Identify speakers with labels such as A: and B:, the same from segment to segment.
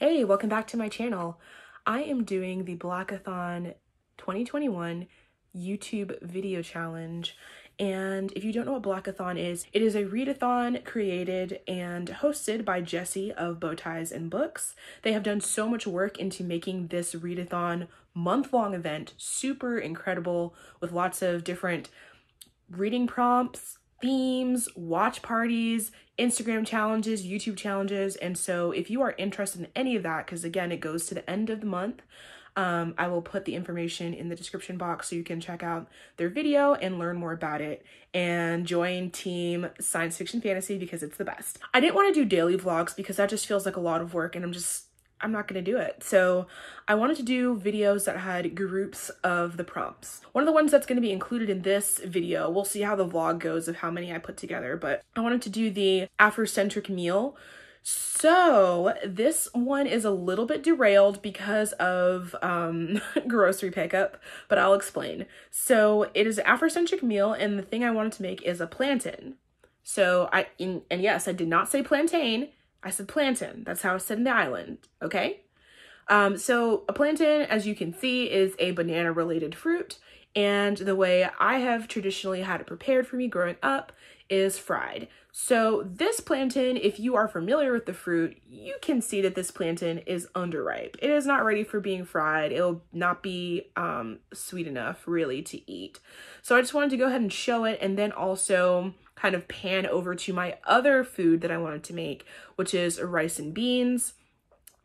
A: Hey, welcome back to my channel. I am doing the Blackathon 2021 YouTube video challenge. And if you don't know what Blackathon is, it is a readathon created and hosted by Jesse of Bow Ties and Books. They have done so much work into making this readathon month-long event super incredible with lots of different reading prompts, themes, watch parties, Instagram challenges, YouTube challenges. And so if you are interested in any of that, because again, it goes to the end of the month, I will put the information in the description box so you can check out their video and learn more about it and join Team Science Fiction Fantasy because it's the best. I didn't want to do daily vlogs because that just feels like a lot of work and I'm not going to do it. So I wanted to do videos that had groups of the prompts. One of the ones that's going to be included in this video, we'll see how the vlog goes of how many I put together, but I wanted to do the Afrocentric Meal. So this one is a little bit derailed because of grocery pickup, but I'll explain. So it is an Afrocentric meal, and the thing I wanted to make is a plantain. So and yes, I did not say plantain. I said plantain. That's how it's said in the island, okay? So a plantain, as you can see, is a banana-related fruit, and the way I have traditionally had it prepared for me growing up is fried. So this plantain, if you are familiar with the fruit, you can see that this plantain is underripe. It is not ready for being fried. It'll not be sweet enough, really, to eat. So I just wanted to go ahead and show it, and then also kind of pan over to my other food that I wanted to make, which is rice and beans.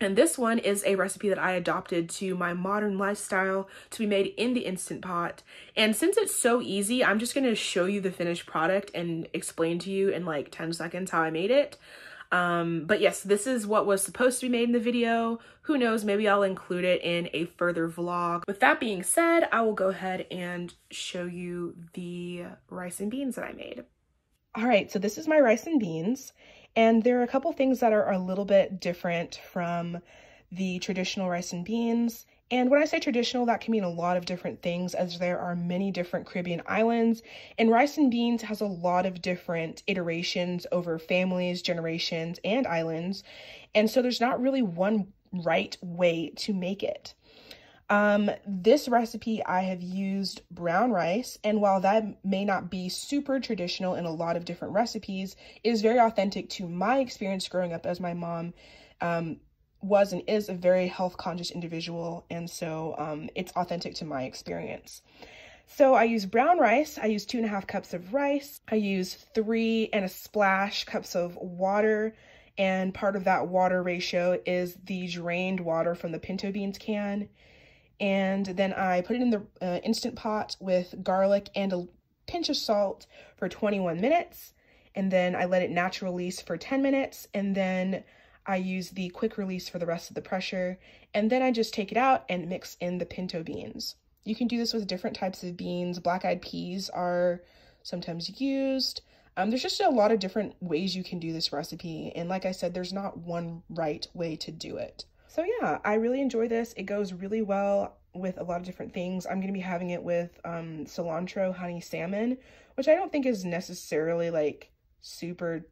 A: And this one is a recipe that I adopted to my modern lifestyle to be made in the Instant Pot. And since it's so easy, I'm just going to show you the finished product and explain to you in like 10 seconds how I made it. But yes, this is what was supposed to be made in the video. Who knows, maybe I'll include it in a further vlog. With that being said, I will go ahead and show you the rice and beans that I made. All right, so this is my rice and beans, and there are a couple things that are a little bit different from the traditional rice and beans. And when I say traditional, that can mean a lot of different things, as there are many different Caribbean islands, and rice and beans has a lot of different iterations over families, generations, and islands. And so there's not really one right way to make it. This recipe, I have used brown rice, and while that may not be super traditional in a lot of different recipes, it is very authentic to my experience growing up, as my mom was and is a very health conscious individual, and so it's authentic to my experience. So I use brown rice. I use 2.5 cups of rice. I use 3 and a splash cups of water, and part of that water ratio is the drained water from the pinto beans can. And then I put it in the Instant Pot with garlic and a pinch of salt for 21 minutes. And then I let it natural release for 10 minutes. And then I use the quick release for the rest of the pressure. And then I just take it out and mix in the pinto beans. You can do this with different types of beans. Black-eyed peas are sometimes used. There's just a lot of different ways you can do this recipe. And like I said, there's not one right way to do it. So yeah, I really enjoy this. It goes really well with a lot of different things. I'm going to be having it with cilantro honey salmon, which I don't think is necessarily like super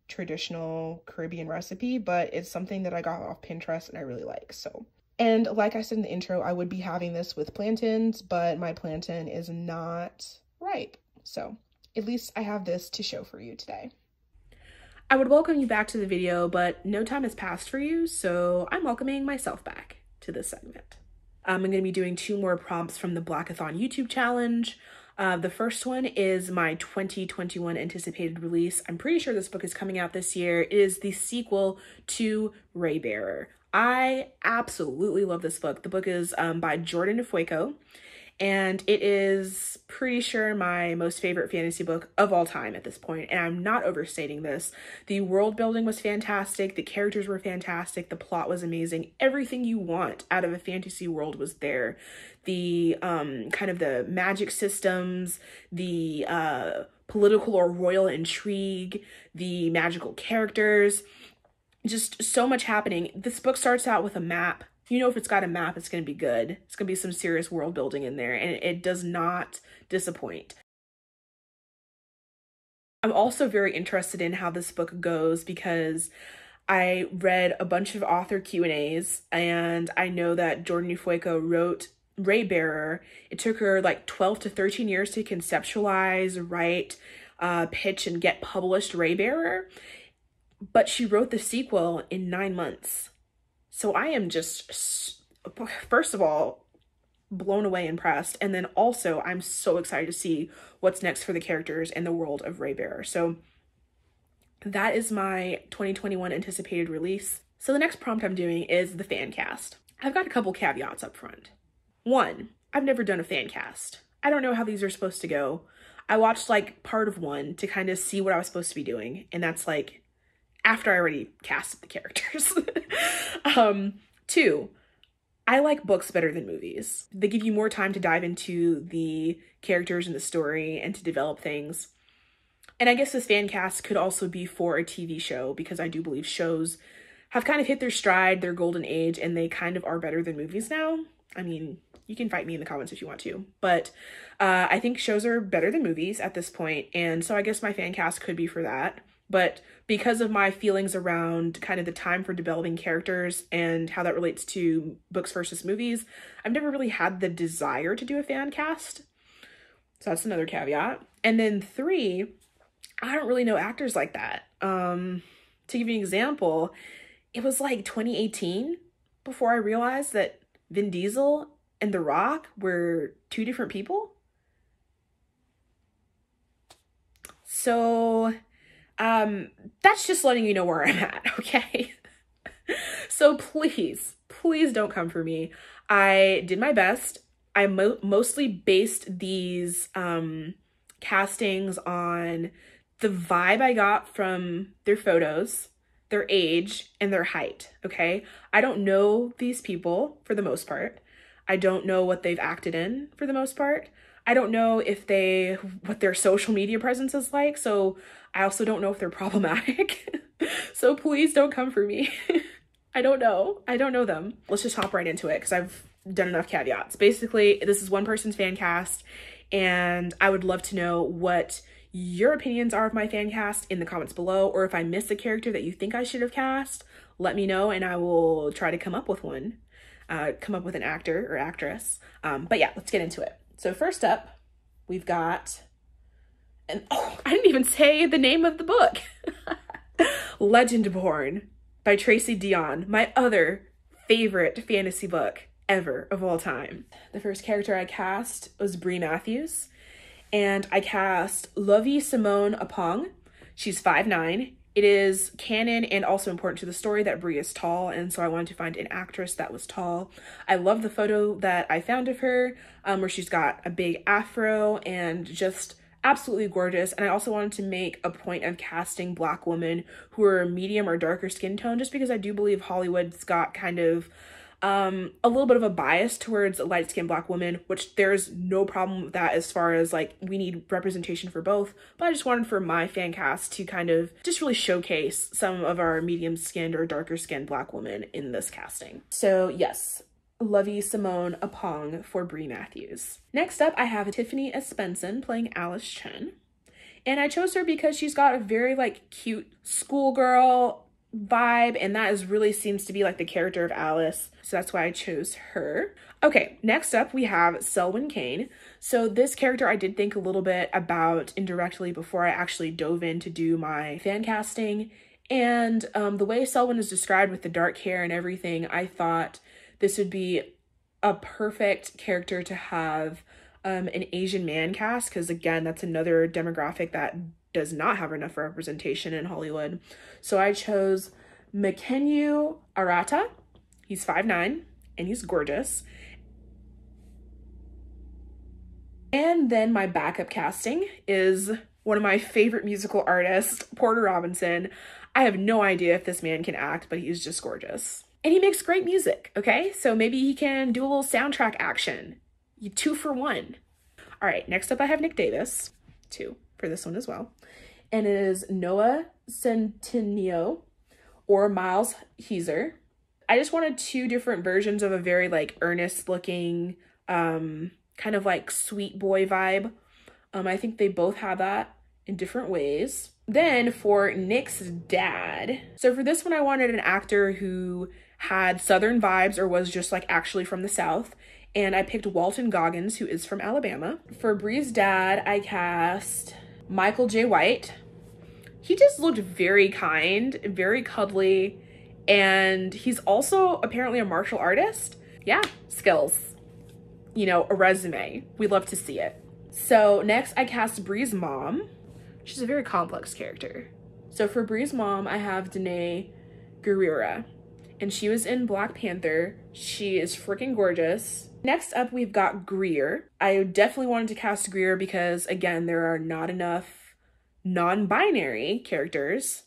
A: traditional Caribbean recipe, but it's something that I got off Pinterest and I really like. So, and like I said in the intro, I would be having this with plantains, but my plantain is not ripe. So at least I have this to show for you today. I would welcome you back to the video, but no time has passed for you, so I'm welcoming myself back to this segment. I'm going to be doing 2 more prompts from the Blackathon YouTube challenge. The first one is my 2021 anticipated release. I'm pretty sure this book is coming out this year. It is the sequel to Raybearer. I absolutely love this book. The book is by Jordan Ifueko, and it is pretty sure my most favorite fantasy book of all time at this point, and I'm not overstating this. The world building was fantastic, the characters were fantastic, the plot was amazing. Everything you want out of a fantasy world was there. The kind of the magic systems, the political or royal intrigue, the magical characters, just so much happening. This book starts out with a map. You know, if it's got a map, it's going to be good. It's going to be some serious world building in there, and it does not disappoint. I'm also very interested in how this book goes because I read a bunch of author Q&As, and I know that Jordan Ifueko wrote Raybearer. It took her like 12 to 13 years to conceptualize, write, pitch, and get published Raybearer, but she wrote the sequel in 9 months. So I am just, first of all, blown away, impressed, and then also I'm so excited to see what's next for the characters in the world of Raybearer. So that is my 2021 anticipated release. So the next prompt I'm doing is the fan cast. I've got a couple caveats up front. One, I've never done a fan cast. I don't know how these are supposed to go. I watched like part of one to kind of see what I was supposed to be doing, and that's like after I already casted the characters. Two, I like books better than movies. They give you more time to dive into the characters and the story and to develop things. And I guess this fan cast could also be for a TV show, because I do believe shows have kind of hit their stride, their golden age, and they kind of are better than movies now. I mean, you can fight me in the comments if you want to, but I think shows are better than movies at this point, and so I guess my fan cast could be for that. But because of my feelings around kind of the time for developing characters and how that relates to books versus movies, I've never really had the desire to do a fan cast. So that's another caveat. And then three, I don't really know actors like that. To give you an example, it was like 2018 before I realized that Vin Diesel and The Rock were two different people. So that's just letting you know where I'm at, okay? So please don't come for me. I did my best. I mostly based these castings on the vibe I got from their photos, their age, and their height, okay? I don't know these people for the most part. I don't know what they've acted in for the most part. I don't know what their social media presence is like, so I also don't know if they're problematic. So please don't come for me. I don't know. I don't know them. Let's just hop right into it, because I've done enough caveats. Basically, this is one person's fan cast, and I would love to know what your opinions are of my fan cast in the comments below, or if I missed a character that you think I should have cast, let me know and I will try to come up with one, come up with an actor or actress. But yeah, let's get into it. So first up, we've got, and oh, I didn't even say the name of the book. Legendborn by Tracy Deonn, my other favorite fantasy book ever of all time. The first character I cast was Bree Matthews, and I cast Lovey Simone Apong. She's 5'9". It is canon and also important to the story that Bree is tall, and so I wanted to find an actress that was tall. I love the photo that I found of her, where she's got a big afro and just absolutely gorgeous. And I also wanted to make a point of casting Black women who are medium or darker skin tone, just because I do believe Hollywood's got kind of a little bit of a bias towards light-skinned Black women, which there's no problem with that as far as like we need representation for both, but I just wanted for my fan cast to kind of just really showcase some of our medium-skinned or darker-skinned Black women in this casting. So yes, Lovey Simone Apong for Bree Matthews. Next up, I have Tiffany Espenson playing Alice Chen, and I chose her because she's got a very like cute schoolgirl vibe, and that is really seems to be like the character of Alice, so that's why I chose her. Okay, next up we have Selwyn Kane. So this character I did think a little bit about indirectly before I actually dove in to do my fan casting, and the way Selwyn is described with the dark hair and everything, I thought this would be a perfect character to have an Asian man cast, because again, that's another demographic that does not have enough representation in Hollywood. So I chose Makenyu Arata. He's 5'9", and he's gorgeous. And then my backup casting is one of my favorite musical artists, Porter Robinson. I have no idea if this man can act, but he's just gorgeous. And he makes great music, okay? So maybe he can do a little soundtrack action. 2 for 1. All right, next up I have Nick Davis, 2 for this one as well. And it is Noah Centineo or Miles Heiser. I just wanted 2 different versions of a very like earnest looking, kind of like sweet boy vibe. I think they both have that in different ways. Then for Nick's dad. So for this one, I wanted an actor who had Southern vibes or was just like actually from the South. And I picked Walton Goggins, who is from Alabama. For Bree's dad, I cast Michael J. White. He just looked very kind, very cuddly, and he's also apparently a martial artist. Yeah, skills. You know, a resume. We love to see it. So next I cast Bree's mom. She's a very complex character. So for Bree's mom, I have Danae Gurira, and she was in Black Panther. She is freaking gorgeous. Next up, we've got Greer. I definitely wanted to cast Greer because, again, there are not enough non-binary characters,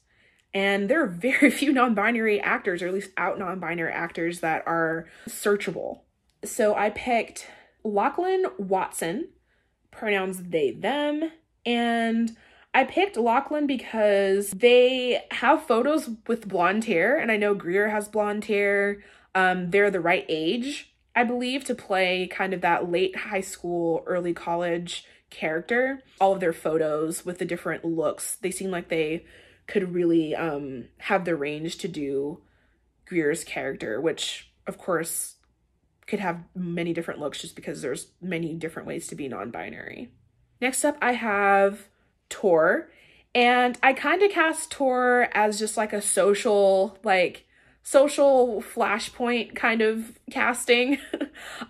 A: and there are very few non-binary actors, or at least out non-binary actors that are searchable. So I picked Lachlan Watson, pronouns they, them, and I picked Lachlan because they have photos with blonde hair, and I know Greer has blonde hair. They're the right age, I believe, to play kind of that late high school, early college character. All of their photos with the different looks, they seem like they could really have the range to do Greer's character, which of course could have many different looks just because there's many different ways to be non-binary. Next up, I have Tor, and I kind of cast Tor as just like a social flashpoint kind of casting.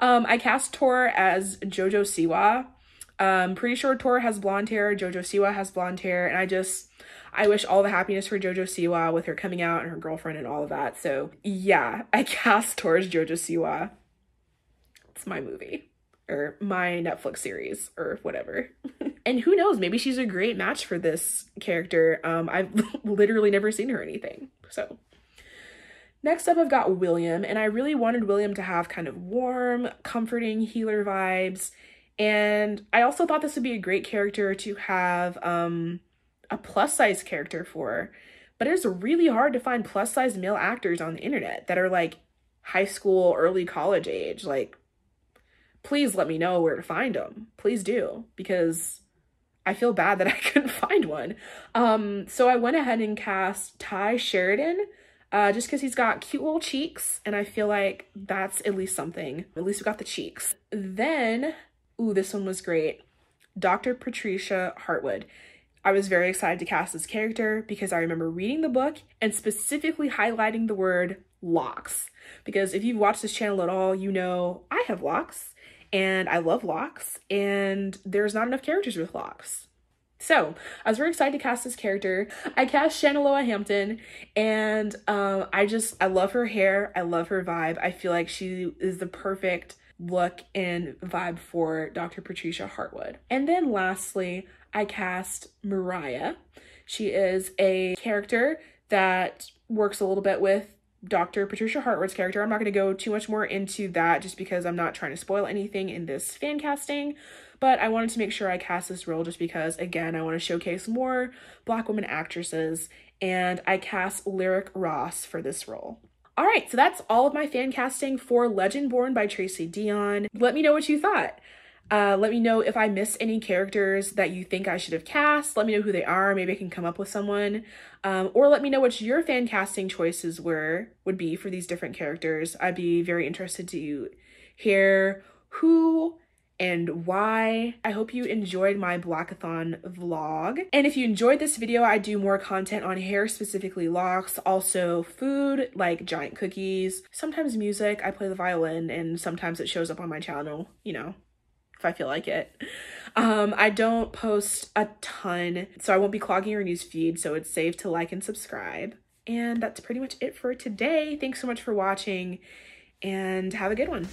A: I cast Tor as Jojo Siwa. Pretty sure Tor has blonde hair, Jojo Siwa has blonde hair, and I wish all the happiness for Jojo Siwa with her coming out and her girlfriend and all of that. So yeah, I cast Tor as Jojo Siwa. It's my movie, or my Netflix series, or whatever. And who knows, maybe she's a great match for this character. I've literally never seen her anything, so. Next up, I've got William, and I really wanted William to have kind of warm, comforting healer vibes. And I also thought this would be a great character to have a plus size character for, but it's really hard to find plus size male actors on the internet that are like high school, early college age. Like, please let me know where to find them. Please do, because I feel bad that I couldn't find one. So I went ahead and cast Ty Sheridan, just because he's got cute little cheeks, and I feel like that's at least something. At least we got the cheeks. Then, ooh, this one was great. Dr. Patricia Hartwood. I was very excited to cast this character because I remember reading the book and specifically highlighting the word locks. Because if you've watched this channel at all, you know I have locks, and I love locks, and there's not enough characters with locks. So I was very excited to cast this character. I cast Shanaloa Hampton, and I love her hair. I love her vibe. I feel like she is the perfect look and vibe for Dr. Patricia Hartwood. And then lastly, I cast Mariah. She is a character that works a little bit with Dr. Patricia Hartwood's character. I'm not going to go too much more into that just because I'm not trying to spoil anything in this fan casting, but I wanted to make sure I cast this role just because, again, I want to showcase more Black women actresses, and I cast Lyric Ross for this role. All right, so that's all of my fan casting for Legendborn by Tracy Deonn. Let me know what you thought. Let me know if I missed any characters that you think I should have cast. Let me know who they are. Maybe I can come up with someone. Or let me know what your fan casting choices would be for these different characters. I'd be very interested to hear who and why. I hope you enjoyed my Blackathon vlog. And if you enjoyed this video, I do more content on hair, specifically locks, also food like giant cookies, sometimes music. I play the violin, and sometimes it shows up on my channel, you know, if I feel like it. I don't post a ton, so I won't be clogging your news feed, so it's safe to like and subscribe. And that's pretty much it for today. Thanks so much for watching, and have a good one.